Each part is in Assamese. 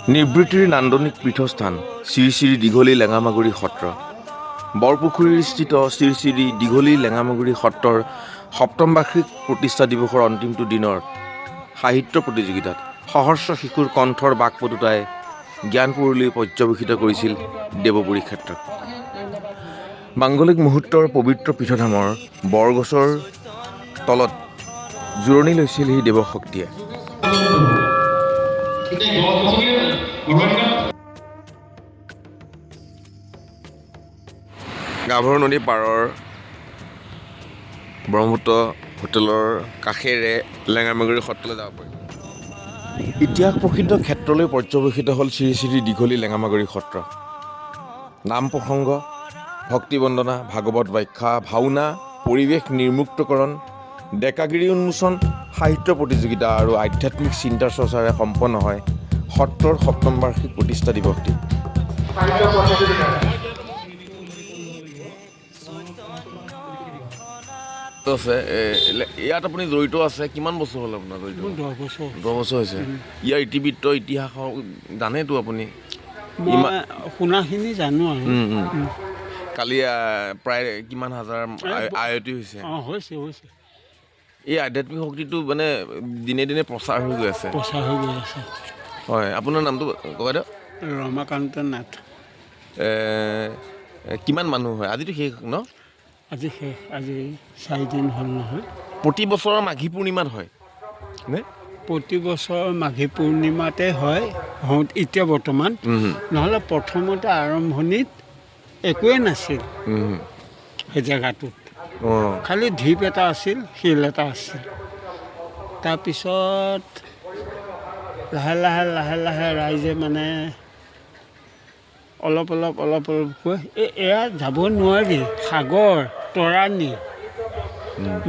নিবৃত্তিৰ নান্দনিক পীঠস্থান শ্ৰী শ্ৰী দীঘলী লেঙামাগুৰি সত্ৰ। বৰপুখুৰীস্থিত শ্ৰী শ্ৰী দীঘলী লেঙামাগুৰি সত্ৰৰ সপ্তম বাৰ্ষিক প্ৰতিষ্ঠা দিৱসৰ অন্তিমটো দিনৰ সাহিত্য প্ৰতিযোগিতাত সহস্ৰ শিশুৰ কণ্ঠৰ বাকপটুতাই জ্ঞানপুৰলৈ পৰ্যবেক্ষিত কৰিছিল দেৱপুৰী ক্ষেত্ৰক। মাংগলিক মুহূৰ্তৰ পবিত্ৰ পীঠধামৰ বৰগছৰ তলত জোৰণি লৈছিল সেই দেৱশক্তিয়ে। গাভৰু নদী পাৰৰ ব্ৰহ্মপুত্ৰ হোটেলৰ কাষেৰে লেঙামাগুৰি সত্ৰলৈ যাব পাৰি। ইতিহাস প্ৰসিদ্ধ ক্ষেত্ৰলৈ পৰ্যবেক্ষিত হ'ল শ্ৰী শ্ৰী দীঘলী লেঙামাগুৰি সত্ৰ। নাম প্ৰসংগ, ভক্তি বন্দনা, ভাগৱত ব্যাখ্যা, ভাওনা, পৰিৱেশ নিৰ্মুক্তকৰণ, ডেকাগিৰি উন্মোচন, সাহিত্য প্ৰতিযোগিতা আৰু আধ্যাত্মিক চিন্তা চৰ্চাৰে সম্পন্ন হয় সত্ৰৰ সপ্তম বাৰ্ষিক প্ৰতিষ্ঠা দিৱসটি। আছে ইয়াত আপুনি জড়িত আছে, কিমান বছৰ হ'ল আপোনাৰ জড়িত? 10 বছৰ হৈছে। ইয়াৰ ইতিবৃত্ত ইতিহাস জানেতো আপুনি? শুনাখিনি জানো আৰু। কালি প্ৰায় কিমান হাজাৰ আয়তী হৈছে। এই আধ্যাত্মিক শক্তিটো মানে দিনে দিনে প্ৰচাৰ হৈ গৈ আছে। হয়, আপোনাৰ নামটো কয় দিয়ক। ৰমাকান্ত নাথ। কিমান মানুহ হয়? আজিতো শেষ ন? আজি শেষ, আজি 4 দিন হ'ল নহয়। প্ৰতি বছৰৰ মাঘী পূৰ্ণিমাত হয় নে? প্ৰতি বছৰ মাঘী পূৰ্ণিমাতে হয় এতিয়া বৰ্তমান। নহ'লে প্ৰথমতে আৰম্ভণিত একোৱেই নাছিল সেই জেগাটোত। খালি ঢিপ এটা আছিল, শিল এটা আছিল। তাৰপিছত লাহে লাহে ৰাইজে মানে অলপ কৈ এয়া যাব নোৱাৰি, সাগৰ তৰাণী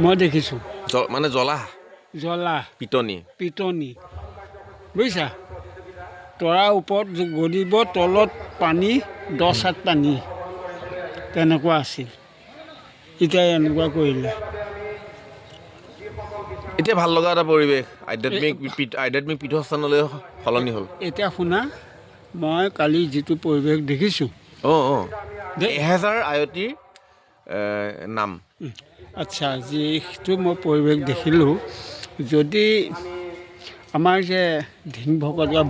মই দেখিছোঁ। মানে জ্বলা পিটনি বুজিছা, তৰাৰ ওপৰত গলিব, তলত পানী 10 হাত পানী, তেনেকুৱা আছিল। এতিয়া এনেকুৱা কৰিলে। এতিয়া ভাল লগা এটা পৰিৱেশ, আধ্যাত্মিক পীঠস্থানলৈ সলনি হ'ল। এতিয়া শুনা, মই কালি যিটো পৰিৱেশ দেখিছোঁ, 1000 আয়তীৰ নাম। আচ্ছা, যিটো মই পৰিৱেশ দেখিলোঁ, যদি আমাৰ যে ধিংভকতীয়া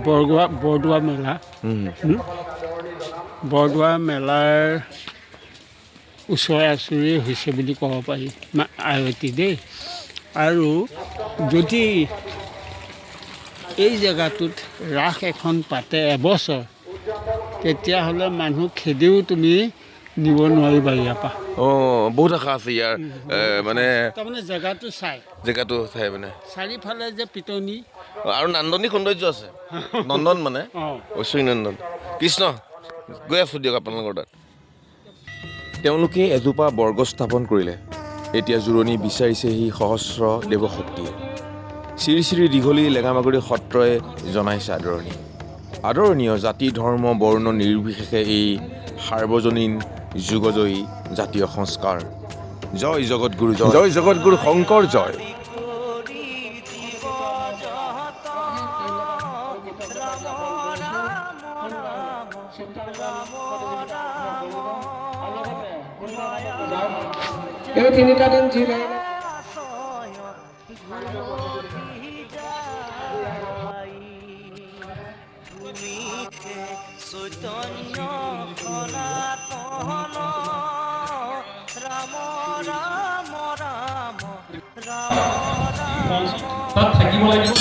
বৰদোৱা মেলা, বৰদোৱা মেলাৰ ওচৰা ওচৰি হৈছে বুলি ক'ব পাৰি আয়তী দেই। আৰু যদি এই জেগাটোত ৰাস এখন পাতে এবছৰ, তেতিয়াহ'লে মানুহ খেদিও তুমি নিব নোৱাৰিবা ইয়াৰ পৰা। বহুত আশা আছে ইয়াৰ মানে তাৰমানে জেগাটো চাই মানে চাৰিওফালে যে পিটনি আৰু নান্দনিক সৌন্দৰ্য আছে। নন্দন মানে ঐশ্বৰী নন্দন। কৃষ্ণ গৈ আছোঁ দিয়ক আপোনালোকৰ তাত। তেওঁলোকে এজোপা বৰগছ স্থাপন কৰিলে, এতিয়া জোৰণি বিচাৰিছে সেই সহস্ৰ দেৱশক্তিয়ে। শ্ৰী শ্ৰী দীঘলী লেঙামাগুৰি সত্ৰই জনাইছে আদৰণীয় জাতি ধৰ্ম বৰ্ণ নিৰ্বিশেষে এই সাৰ্বজনীন যুগজয়ী জাতীয় সংস্কাৰ। জয় জগতগুৰু, জয় জগতগুৰু শংকৰ জয়। এই 3টা দিন চৈতন্য সনাতন ৰাম ৰাম ৰাম ৰাম তাত থাকিব লাগিব।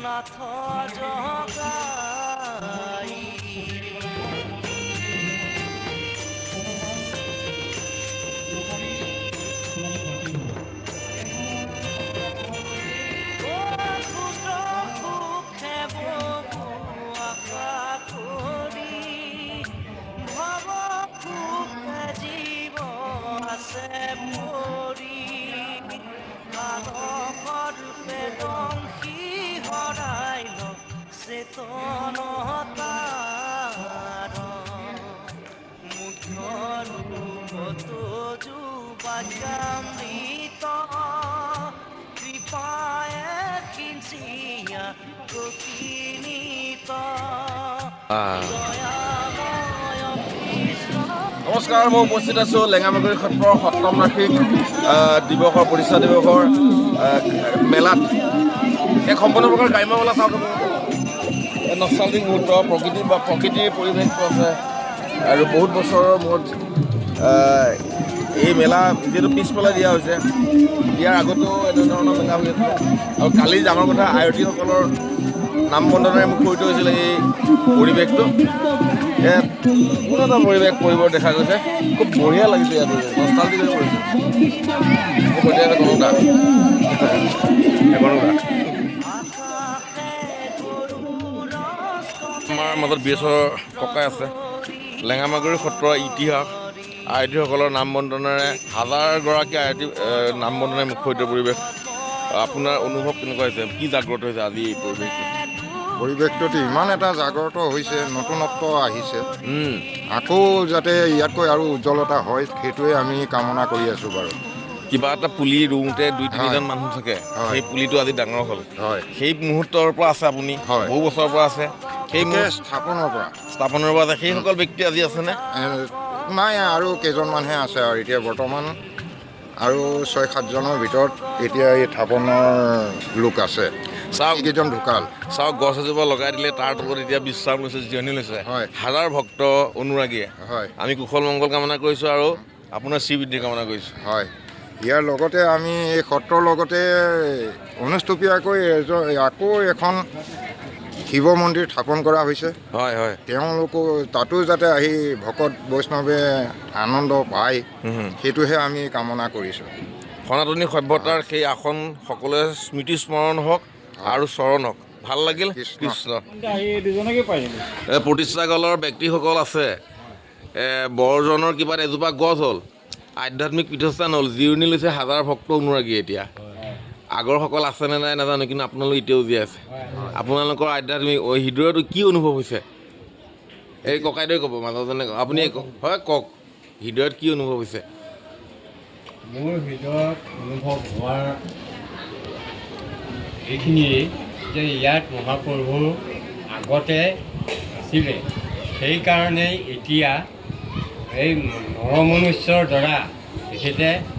নাথ জগাই চেতনতাৰ মুখ্যৰূপতো যুবামৃত কৃপায়ে নমস্কাৰ, মই উপস্থিত আছোঁ লেঙামাগুৰি সত্ৰৰ সপ্তম বাৰ্ষিক দিৱসৰ প্ৰতিষ্ঠা দিৱসৰ মেলাত। এক সম্পূৰ্ণ প্ৰকাৰ গ্ৰাম্য মেলা চাওক, নষ্টালজিক মুহূৰ্ত, প্ৰকৃতিৰ পৰিৱেশটো আছে আৰু বহুত বছৰৰ মূৰত এই মেলা যিহেতু পিছফালে দিয়া হৈছে, ইয়াৰ আগতো এনেধৰণৰ মেলা হৈ আছিলে আৰু কালি ডাঙৰ কথা আয়তীসকলৰ নাম বন্দনাৰে মুখৰিত হৈছিলে এই পৰিৱেশটো। কোনো এটা পৰিৱেশ দেখা গৈছে, খুব বঢ়িয়া লাগিছে ইয়াত, নষ্টালজিক হৈ পৰিছে। মোৰ সৈতে এটা গণতা আমাৰ মাজত বীৰেশ্বৰ ককাই আছে। লেঙামাগুৰি সত্ৰৰ ইতিহাস, আয়তীসকলৰ নাম বন্দনাৰে হাজাৰগৰাকী আয়তী নাম বন্দনাৰে মুখৰিত পৰিৱেশ। আপোনাৰ অনুভৱ কেনেকুৱা হৈছে, কি জাগ্ৰত হৈছে আজি এই পৰিৱেশটো? পৰিৱেশটোত ইমান এটা জাগ্ৰত হৈছে, নতুনত্ব আহিছে, আকৌ যাতে ইয়াতকৈ আৰু উজ্জ্বলতা হয় সেইটোৱে আমি কামনা কৰি আছোঁ বাৰু। কিবা এটা পুলি ৰুওঁতে 2-3জন মানুহ থাকে, সেই পুলিটো আজি ডাঙৰ হ'ল, সেই মুহূৰ্তৰ পৰা আছে আপুনি, বহু বছৰৰ পৰা আছে, সেই স্থাপনৰ পৰা আছে, সেইসকল ব্যক্তি আজি আছেনে? নাই, আৰু কেইজনমানহে আছে আৰু এতিয়া বৰ্তমান, আৰু 6-7জনৰ ভিতৰত এতিয়া এই স্থাপনৰ লোক আছে। চাওক, কেইজন ঢুকাল। চাওক, গছ এজোপা লগাই দিলে তাৰ তলত এতিয়া বিশ্ৰাম লৈছে, জিৰণি লৈছে হাজাৰ ভক্ত অনুৰাগীয়ে। আমি কুশল মংগল কামনা কৰিছোঁ আৰু আপোনাৰ শ্ৰীবৃদ্ধি কামনা কৰিছোঁ। হয়, ইয়াৰ লগতে আমি এই সত্ৰৰ লগতে অনুষ্টুপীয়াকৈ আকৌ এখন শিৱ মন্দিৰ স্থাপন কৰা হৈছে। তেওঁলোকো তাতো যাতে আহি ভকত বৈষ্ণৱে আনন্দ পায়, সেইটোহে আমি কামনা কৰিছোঁ। সনাতনী সভ্যতাৰ সেই আসন সকলোৱে স্মৃতি স্মৰণ হওক আৰু চৰণ হওক। ভাল লাগিল। কৃষ্ণ। প্ৰতিষ্ঠাকালৰ ব্যক্তিসকল আছে, বৰজনৰ কিবা এজোপা গছ হ'ল, আধ্যাত্মিক পীঠস্থান হ'ল, জিৰণি লৈছে হাজাৰ ভক্ত অনুৰাগী। এতিয়া আগৰসকল আছেনে নাই নাজানো, কিন্তু আপোনালোক এতিয়াও জীয়াই আছে। আপোনালোকৰ আধ্যাত্মিক হৃদয়তো কি অনুভৱ হৈছে? এই ককাইদেৱে ক'ব, মাজৰজনে আপুনি হয় কওক, হৃদয়ত কি অনুভৱ হৈছে? মোৰ হৃদয়ত অনুভৱ হোৱাৰ এইখিনিয়ে যে ইয়াত মহাপ্ৰভু আগতে আছিলে, সেইকাৰণেই এতিয়া এই নৰমনুষ্যৰ দ্বাৰা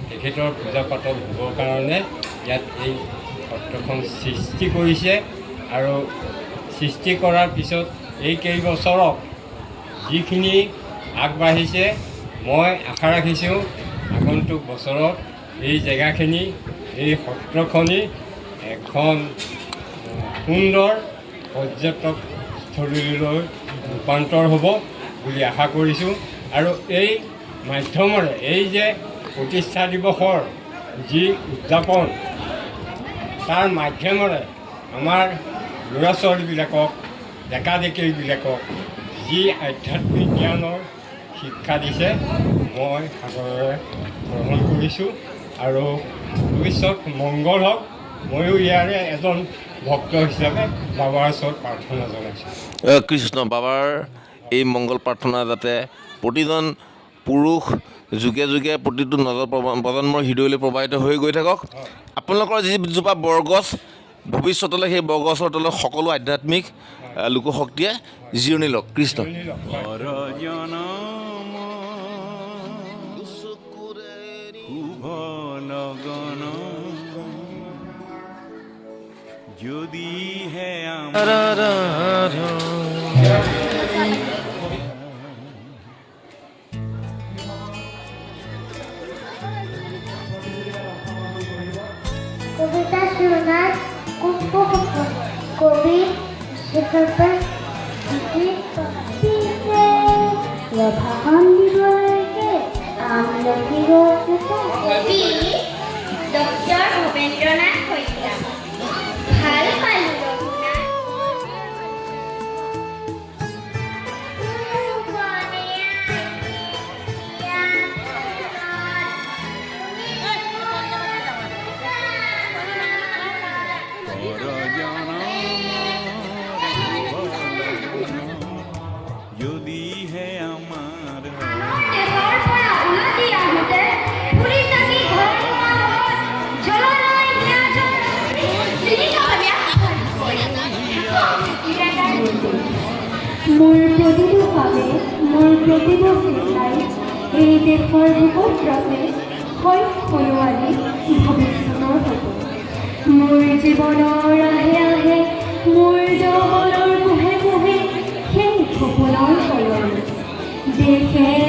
তেখেতৰ পূজা পাতল হ'বৰ কাৰণে ইয়াত এই সত্ৰখন সৃষ্টি কৰিছে। আৰু সৃষ্টি কৰাৰ পিছত এই কেইবছৰত যিখিনি আগবাঢ়িছে, মই আশা ৰাখিছোঁ আগন্তুক বছৰত এই জেগাখিনি, এই সত্ৰখনি এখন সুন্দৰ পৰ্যটকস্থলীলৈ ৰূপান্তৰ হ'ব বুলি আশা কৰিছোঁ। আৰু এই মাধ্যমেৰে এই যে প্ৰতিষ্ঠা দিৱসৰ যি উদযাপন, তাৰ মাধ্যমেৰে আমাৰ ল'ৰা ছোৱালীবিলাকক, ডেকা ডেকীবিলাকক যি আধ্যাত্মিক জ্ঞানৰ শিক্ষা দিছে, মই সাদৰেৰে গ্ৰহণ কৰিছোঁ। আৰু ভৱিষ্যত মংগল হওক। ময়ো ইয়াৰে এজন ভক্ত হিচাপে বাবাৰ ওচৰত প্ৰাৰ্থনা জনাইছোঁ। কৃষ্ণ। বাবাৰ এই মংগল প্ৰাৰ্থনা যাতে প্ৰতিজন পুৰুষ যুগে যুগে প্ৰতিটো প্ৰজন্মৰ হৃদয়লৈ প্ৰবাহিত হৈ গৈ থাকক। আপোনালোকৰ যিজোপা বৰগছ, ভৱিষ্যতলৈ সেই বৰগছৰ তলত সকলো আধ্যাত্মিক লোকশক্তিয়ে জিৰণি লওক। কৃষ্ণ। যদি হে কবিতা শোনাৰ কবি শিক্ষক ভাষণ দিবলৈকে আমলখি গছ কবি ডক্টৰ ভৱেন্দ্ৰনাথ শইকীয়া। ভাল পালোঁ যদিহে আমাৰ উলটি আহোঁতে ফুৰি চাকি ঘৰ প্ৰতিটো চিন্তাই এই দেশৰ বুকুত ৰচে শইচ ফুলুৱালী ভৱিষ্যতৰ সপোন। মোৰ জীৱনৰ আহে আহে মোৰ যৌৱনৰ কোহে কোহে সেই সপোনৰ সলনি দেশে